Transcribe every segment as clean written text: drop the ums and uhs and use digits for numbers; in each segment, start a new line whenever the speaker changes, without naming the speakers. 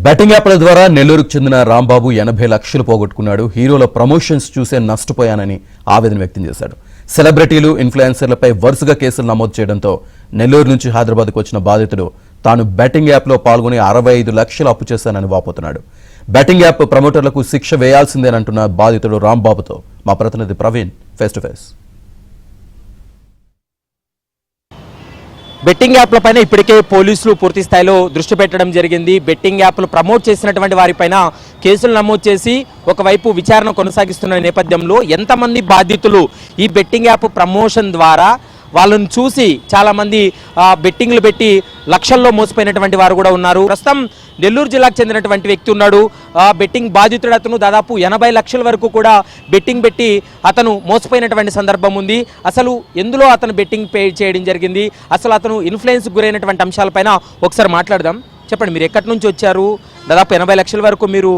Betting యాప్ల ద్వారా నెల్లూరుకు చెందిన రాంబాబు 80 లక్షలు పోగొట్టుకున్నాడు. హీరోల ప్రమోషన్స్ చూసే నష్టపోయానని ఆవేదన వ్యక్తం చేశాడు. సెలబ్రిటీలు, ఇన్ఫ్లుయెన్సర్లపై వరుసగా కేసులు నమోదు చేయడంతో నెల్లూరు నుంచి హైదరాబాద్కు వచ్చిన బాధితుడు తాను బెట్టింగ్ యాప్లో పాల్గొని 65 లక్షలు అప్పు చేశానని వాపోతున్నాడు. బెట్టింగ్ యాప్ ప్రమోటర్లకు శిక్ష వేయాల్సిందేనంటున్న బాధితుడు రాంబాబుతో మా ప్రతినిధి Praveen face to face.
Betting యాప్లపైన ఇప్పటికే పోలీసులు పూర్తి స్థాయిలో దృష్టి పెట్టడం జరిగింది. బెట్టింగ్ యాప్లు ప్రమోట్ చేసినటువంటి వారిపైన కేసులు నమోదు చేసి ఒకవైపు విచారణ కొనసాగిస్తున్న నేపథ్యంలో ఎంతమంది బాధితులు ఈ బెట్టింగ్ యాప్ ప్రమోషన్ ద్వారా వాళ్ళని చూసి చాలామంది బెట్టింగ్లు పెట్టి లక్షల్లో మోసపోయినటువంటి వారు కూడా ఉన్నారు. ప్రస్తుతం నెల్లూరు జిల్లాకు చెందినటువంటి వ్యక్తి ఉన్నాడు. బెట్టింగ్ బాధితుడు అతను దాదాపు 80 లక్షల వరకు కూడా బెట్టింగ్ పెట్టి అతను మోసపోయినటువంటి సందర్భం ఉంది. అసలు ఎందులో అతను బెట్టింగ్ పే చేయడం జరిగింది, అసలు అతను ఇన్ఫ్లుయెన్స్ గురైనటువంటి అంశాలపైన ఒకసారి మాట్లాడదాం. చెప్పండి, మీరు ఎక్కడి నుంచి వచ్చారు? దాదాపు 80 లక్షల వరకు మీరు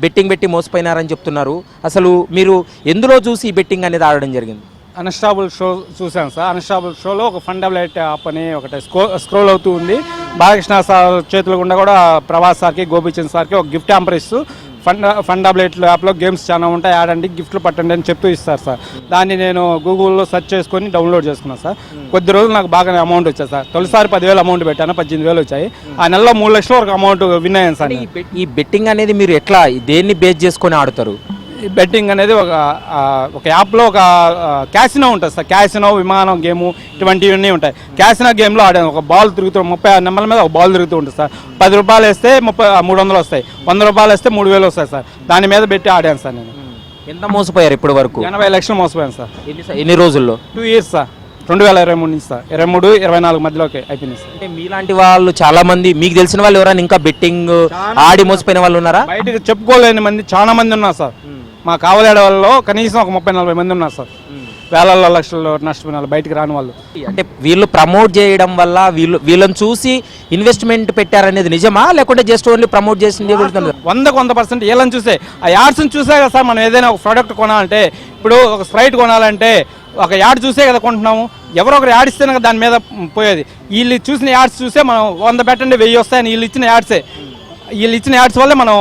బెట్టింగ్ పెట్టి మోసపోయినారని చెప్తున్నారు. అసలు మీరు ఎందులో చూసి ఈ బెట్టింగ్ అనేది ఆడడం జరిగింది?
అన్స్టాబుల్ షో చూశాను సార్. అన్స్టాబుల్ షోలో ఒక ఫండబులైట్ యాప్ అని ఒకటి స్క్రోల్ అవుతూ ఉంది. బాలకృష్ణ సార్ చేతుల గుండా కూడా ప్రభాస్ సార్కి, గోపీచంద్ సార్కి ఒక గిఫ్ట్ హ్యాంపర్ ఇస్తూ ఫండబులైట్ యాప్లో గేమ్స్ చాలా ఉంటాయి, ఆడండి, గిఫ్ట్లు పట్టండి అని చెప్తూ ఇస్తారు సార్. దాన్ని నేను గూగుల్లో సెర్చ్ చేసుకొని డౌన్లోడ్ చేసుకున్నాను సార్. కొద్ది రోజులు నాకు బాగానే అమౌంట్ వచ్చాయి సార్. తొలిసారి 10,000 అమౌంట్ పెట్టాను, 18,000 వచ్చాయి. ఆ నెలలో 3 లక్షల వరకు అమౌంట్ విన్ అయ్యాను సార్.
ఈ బెట్టింగ్ అనేది మీరు ఎట్లా, దేన్ని బేస్ చేసుకొని ఆడుతారు?
బెట్టింగ్ అనేది ఒక యాప్లో ఒక క్యాసినో ఉంటుంది సార్. క్యాసినో, విమానం గేము ఇటువంటివన్నీ ఉంటాయి. క్యాసినో గేమ్లో ఆడాను. ఒక బాల్ తిరుగుతూ 30 నెంబర్ల మీద ఒక బాల్ తిరుగుతూ ఉంటుంది సార్. 10 రూపాయలు వేస్తే 300 వస్తాయి, 100 రూపాయలు వేస్తే 3,000 వస్తాయి సార్. దాని మీద పెట్టి ఆడాను సార్. నేను
ఎంత మోసపోయారు ఇప్పటి వరకు?
80 లక్షలు మోసపోయాను సార్.
ఎన్ని రోజుల్లో?
2 ఇయర్స్ సార్. 2023 నుంచి సార్ 23-24 మధ్యలోకి అయిపోయింది సార్.
అంటే మీలాంటి వాళ్ళు చాలా మంది, మీకు తెలిసిన వాళ్ళు ఎవరైనా ఇంకా బెట్టింగ్ ఆడి మోసపోయిన వాళ్ళు ఉన్నారా?
బయటకు చెప్పుకోలేని మంది చాలా మంది ఉన్నారు సార్. మా కావలేడ వాళ్ళలో కనీసం ఒక 30-40 మంది ఉన్నారు సార్. వేలల్లో లక్షల్లో నష్టపోయిన వాళ్ళు, బయటికి రాని వాళ్ళు.
అంటే వీళ్ళు ప్రమోట్ చేయడం వల్ల వీళ్ళని చూసి ఇన్వెస్ట్మెంట్ పెట్టారనేది నిజమా, లేకుంటే జస్ట్ ఓన్లీ ప్రమోట్ చేసింది?
100% వీళ్ళని చూసే, ఆ యాడ్స్ని చూసే కదా సార్ మనం ఏదైనా ఒక ప్రోడక్ట్ కొనాలంటే. ఇప్పుడు ఒక స్ప్రైట్ కొనాలంటే ఒక యాడ్ చూసే కదా కొంటున్నాము. ఎవరో ఒకరు యాడ్ ఇస్తేనే కదా దాని మీద పోయేది. వీళ్ళు చూసిన యాడ్స్ చూసే మనం 100 పెట్టండి 1000 వస్తాయని వీళ్ళు ఇచ్చిన యాడ్స్ వల్లే మనం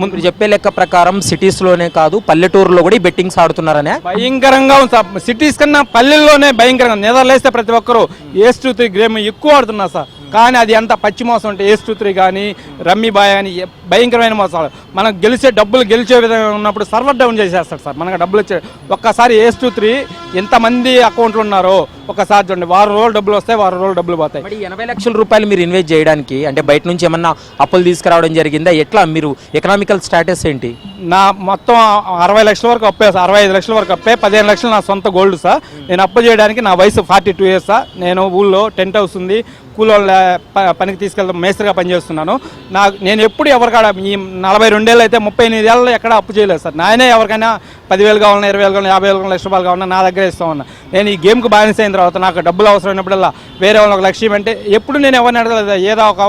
ముందు చెప్పే లెక్క ప్రకారం సిటీస్లోనే కాదు పల్లెటూరులో కూడా ఈ బెట్టింగ్స్ ఆడుతున్నారనే
భయంకరంగా ఉంది సార్. సిటీస్ కన్నా పల్లెల్లోనే భయంకరంగా. నిద్రలేస్తే ప్రతి ఒక్కరు ఏస్-2-3 గేమ్ ఎక్కువ ఆడుతున్నారు సార్. కానీ అది ఎంత పచ్చి మోసం అంటే ఏస్-2-3 కానీ, రమ్మీ బాయ్ కానీ భయంకరమైన మోసాలు. మనకు డబ్బులు గెలిచే విధంగా ఉన్నప్పుడు సర్వర్ డౌన్ చేసేస్తాడు సార్. మనకు డబ్బులు వచ్చే ఒక్కసారి ఏస్-2-3 ఎంతమంది అకౌంట్లు ఉన్నారో ఒకసారి చూడండి. 1 రోజులు డబ్బులు వస్తాయి, 1 రోజులు డబ్బులు పోతాయి.
80 లక్షల రూపాయలు మీరు ఇన్వెస్ట్ చేయడానికి అంటే బయట నుంచి ఏమన్నా అప్పులు తీసుకురావడం జరిగిందా? ఎట్లా మీరు ఎకనామికల్ స్టాటస్ ఏంటి?
నా మొత్తం 60 లక్షల వరకు అప్పే సార్. 65 లక్షల వరకు అప్పే. 15 లక్షలు నా సొంత గోల్డ్ సార్. నేను అప్పు చేయడానికి నా వయసు 42 ఇయర్స్ సార్. నేను ఊళ్ళో టెంట్ హౌస్ ఉంది, కూలోళ్ళ పనికి తీసుకెళ్తాం, మేస్త్రిగా పనిచేస్తున్నాను. నేను ఎప్పుడు ఎవరికాడ ఈ 42 ఏళ్ళు అయితే 38 ఏళ్ళలో ఎక్కడ అప్పు చేయలేదు సార్. నాయనే ఎవరికైనా 10,000 కావాలన్నా, 20,000 కావాలన్నా, 50,000 కావాలన్నా, 1 లక్ష రూపాయలు కావాలన్నా నా దగ్గర ఇస్తా ఉన్నా. నేను ఈ గేమ్కి బానిస అయిన తర్వాత నాకు డబ్బులు అవసరమైనప్పుడల్లా వేరే వాళ్ళకి 1 లక్ష అంటే ఎప్పుడు నేను ఎవరిని అడగలేదు. ఏదో ఒక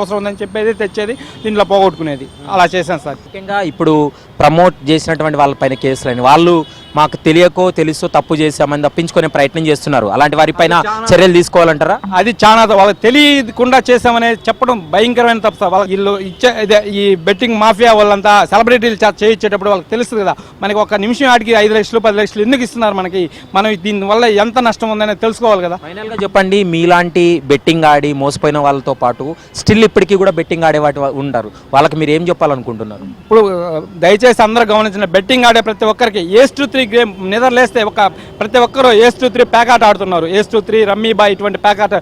అవసరం ఉందని చెప్పేది తెచ్చేది, దీంట్లో పోగొట్టుకునేది. అలా చేశాను సార్.
ముఖ్యంగా ఇప్పుడు ప్రమోట్ చేసినటువంటి వాళ్ళపైన కేసులని వాళ్ళు మాకు తెలియకో తెలుసో తప్పు చేశామని తప్పించుకునే ప్రయత్నం చేస్తున్నారు. అలాంటి వారిపైన చర్యలు తీసుకోవాలంటారా?
అది చాలా వాళ్ళకి తెలియకుండా చేసామని చెప్పడం భయంకరమైన తప్పు సార్. వాళ్ళకి వీళ్ళు ఈ బెట్టింగ్ మాఫియా వాళ్ళంతా సెలబ్రిటీలు చేయించేటప్పుడు వాళ్ళకి తెలుస్తుంది కదా, మనకి ఒక నిమిషం ఆడికి 5 లక్షలు 10 లక్షలు ఎందుకు ఇస్తున్నారు మనకి, మనం దీనివల్ల ఎంత నష్టం ఉందని తెలుసుకోవాలి కదా.
ఫైనల్గా చెప్పండి, మీలాంటి బెట్టింగ్ ఆడి మోసపోయిన వాళ్ళతో పాటు స్టిల్ ఇప్పటికీ కూడా బెట్టింగ్ ఆడే వాటి ఉంటారు, వాళ్ళకి మీరు ఏం చెప్పాలనుకుంటున్నారు?
ఇప్పుడు దయచేసి అందరూ గమనించిన, బెట్టింగ్ ఆడే ప్రతి ఒక్కరికి ఏస్-2-3 గేమ్ నిద్రలేస్తే ప్రతి ఒక్కరు ఏస్-2-3 ప్యాకాట ఆడుతున్నారు. ఏస్-2-3, రమ్మీ బాయ్ ఇటువంటి ప్యాకాట.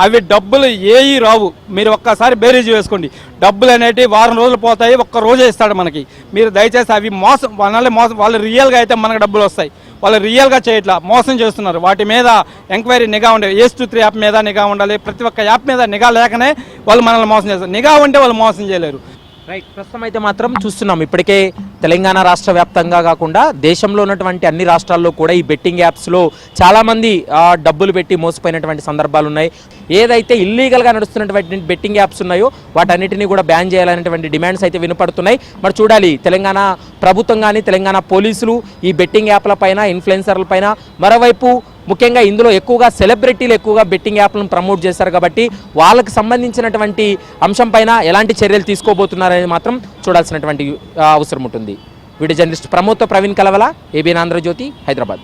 అవి డబ్బులు ఏవి రావు. మీరు ఒక్కసారి బేరీజ్ వేసుకోండి. డబ్బులు అనేవి 1 రోజులు పోతాయి, 1 రోజే ఇస్తాడు మనకి. మీరు దయచేసి అవి మోసం వాళ్ళు రియల్గా అయితే మనకు డబ్బులు వస్తాయి. వాళ్ళు రియల్గా చేయట్లా, మోసం చేస్తున్నారు. వాటి మీద ఎంక్వైరీ, నిఘా ఉండాలి. ఏస్-2-3 యాప్ మీద నిఘా ఉండాలి. ప్రతి ఒక్క యాప్ మీద నిఘా లేకనే వాళ్ళు మనల్ని మోసం చేస్తారు. నిఘా ఉంటే వాళ్ళు మోసం చేయలేరు.
రైట్, ప్రస్తుతం అయితే మాత్రం చూస్తున్నాం ఇప్పటికే తెలంగాణ రాష్ట్ర వ్యాప్తంగా కాకుండా దేశంలో ఉన్నటువంటి అన్ని రాష్ట్రాల్లో కూడా ఈ బెట్టింగ్ యాప్స్లో చాలామంది డబ్బులు పెట్టి మోసపోయినటువంటి సందర్భాలు ఉన్నాయి. ఏదైతే ఇల్లీగల్గా నడుస్తున్నటువంటి బెట్టింగ్ యాప్స్ ఉన్నాయో వాటన్నిటినీ కూడా బ్యాన్ చేయాలనేటువంటి డిమాండ్స్ అయితే వినపడుతున్నాయి. మరి చూడాలి, తెలంగాణ ప్రభుత్వం కానీ తెలంగాణ పోలీసులు ఈ బెట్టింగ్ యాప్ల పైన, ఇన్ఫ్లుయెన్సర్ల పైన, మరోవైపు ముఖ్యంగా ఇందులో ఎక్కువగా సెలబ్రిటీలు ఎక్కువగా బెట్టింగ్ యాప్లను ప్రమోట్ చేశారు కాబట్టి వాళ్ళకి సంబంధించినటువంటి అంశం పైన ఎలాంటి చర్యలు తీసుకోబోతున్నారనేది మాత్రం చూడాల్సినటువంటి అవసరం ఉంటుంది. వీడియో జర్నలిస్ట్ ప్రమోద్తో ప్రవీణ్ కలవల, ఏబిఎన్ ఆంధ్రజ్యోతి, హైదరాబాద్.